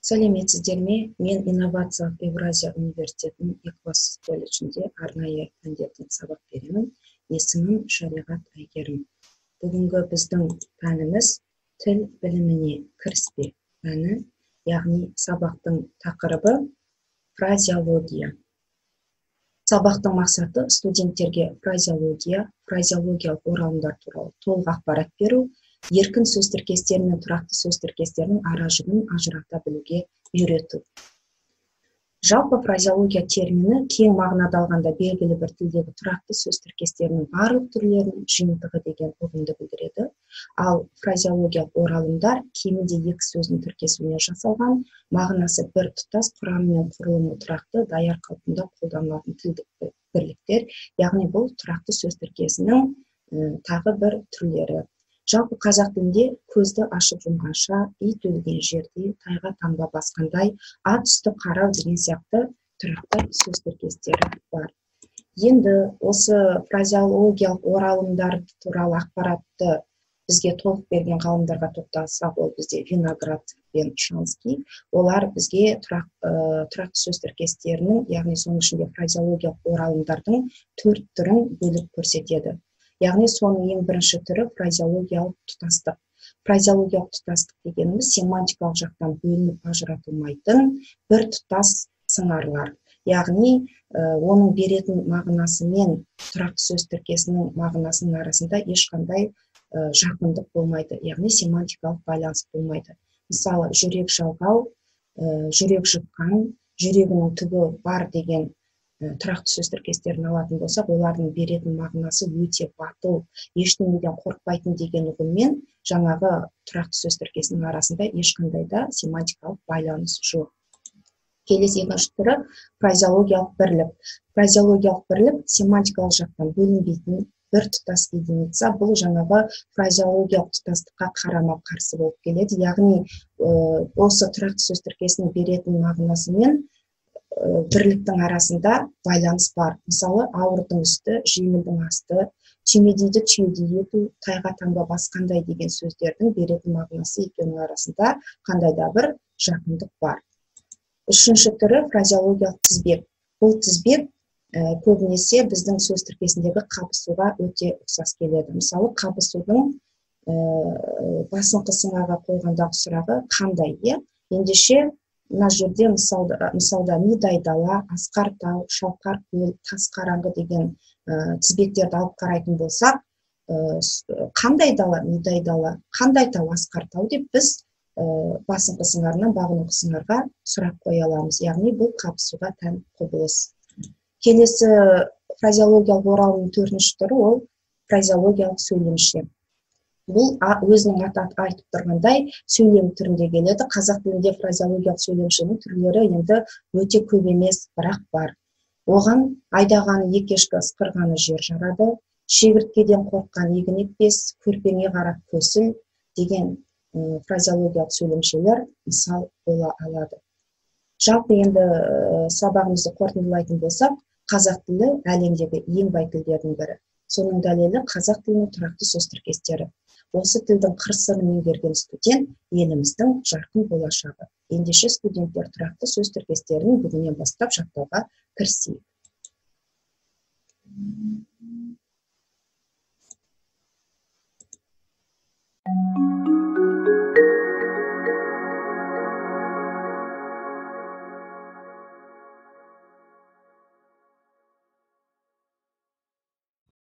Сәлеметсіздер ме? Мен инновациялық Евразия университетінің Эквас колледжінде арнайы пәндерден сабақ беремін. Есімім Шариғат Әйгерім. Бүгінгі біздің пәніміз тіл біліміне кіріспе пәні, яғни сабақтың тақырыбы фразеология. Сабақтың мақсаты студенттерге фразеологиялық оралымдар туралы толық ақпарат беру, еркін сөз тіркестері мен тұрақты сөз тіркестерінің ара-жігін ажырата білуге үйрету. Жалпы фразеология термині кең мағынада алғанда белгілі бір тілдегі тұрақты сөз тіркестерінің барлық түрлерінің жиынтығы деген ұғымды білдіреді. Ал фразеологиялық оралымдар кемінде екі сөздің тіркесуінен жасалған, мағынасы бір тұтас, құрамы мен құрылымы тұрақты, даяр қалпында қолданылатын тілдік бірліктер, яғни бұл тұрақты сөз тіркесінің тағы бір түрлері. Жалпы қазақ тілінде көзді ашып жұмғанша, ит өлген жерде, тайға таңба басқандай, ат үсті қарау деген сияқты тұрақты сөз тіркестері бар. Енді осы фразеологиялық оралымдар туралы ақпаратты бізге толық берген ғалымдарға тоқталсақ, ол бізде Виноград пен Шанский. Олар бізге тұрақты сөз тіркестерінің, яғни соның ішінде фразеологиялық оралымдардың 4 түрін бөліп көрсетеді. Яғни соның ең бірінші түрі фразеологиялық тұтастық. Фразеологиялық тұтастық дегеніміз семантикалық жақтан бөлініп ажыратылмайтын бір тұтас сыңарлар. Яғни оның беретін мағынасы мен тұрақты сөз тіркесінің мағынасының арасында ешқандай жақындық болмайды, яғни семантикалық байланыс болмайды. Мысалы, жүрек жалғау, жүрек жұтқан, жүрегінің түбі бар деген тұрақты сөз тіркестерін алатын болсақ, олардың беретін мағынасы өте батыл, ештеңеден қорықпайтын деген ұғыммен жаңағы тұрақты сөз тіркесінің арасында ешқандай да семантикалық байланыс жоқ. Келесі екінші түрі фразеологиялық бірлік. Фразеологиялық бірлік семантикалық жақтан бөлінбейтін бір тұтас единица. Бұл жаңағы фразеологиялық тұтастыққа қарама-қарсы болып келеді. Яғни осы тұрақты сөз тіркесінің беретін мағынасы мен бірліктің арасында байланыс бар. Мысалы, ауырдың үсті, жеңілдің асты, түймедейді түйедей ету, тайға таңба басқандай деген сөздердің беретін мағынасы екеуінің арасында қандай да бір жақындық бар. Үшінші түрі фразеологиялық тізбек. Бұл тізбек көбінесе біздің сөз тіркесіндегі қабысуға өте ұқсас келеді. Мысалы, қабысудың басыңқы сыңарға қойғандағы сұрағы қандай? Ендеше мына жерде мысалда мидай дала, асқар тау, шалқар көл, тас қараңғы деген тізбектерді алып қарайтын болсақ, қандай дала, мидай дала, қандай тау, асқар тау деп біз басыңқы сыңарынан бағыныңқы сыңарға сұрақ қоя аламыз. Яғни бұл қабысуға тән құбылыс. Келесі фразеологиялық оралымның 4-ші түрі ол фразеологиялық сөйлемші. Бұл өзінің аты айтып тұрғандай сөйлем түрінде келеді. Қазақ тілінде фразеологиялық сөйлемшінің түрлері енді өте көп емес, бірақ бар. Оған айдаған екешкі ысқырғаны жер жарады, шегірткеден қорыққан егін екпес, көрпеңе қарап көсіл деген фразеологиялық сөйлемшелер мысал бола алады. Жалпы енді сабағымызды қорытындылайтын болсақ, қазақ тілі әлемдегі ең бай тілдердің бірі. Соның дәлелі қазақ тілінің тұрақты сөз тіркестері. Осы тілдің қыр-сырын меңгерген студент еліміздің жарқын болашағы. Ендеше студенттер тұрақты сөз тіркестерін бүгіннен бастап жаттауға кірісейік.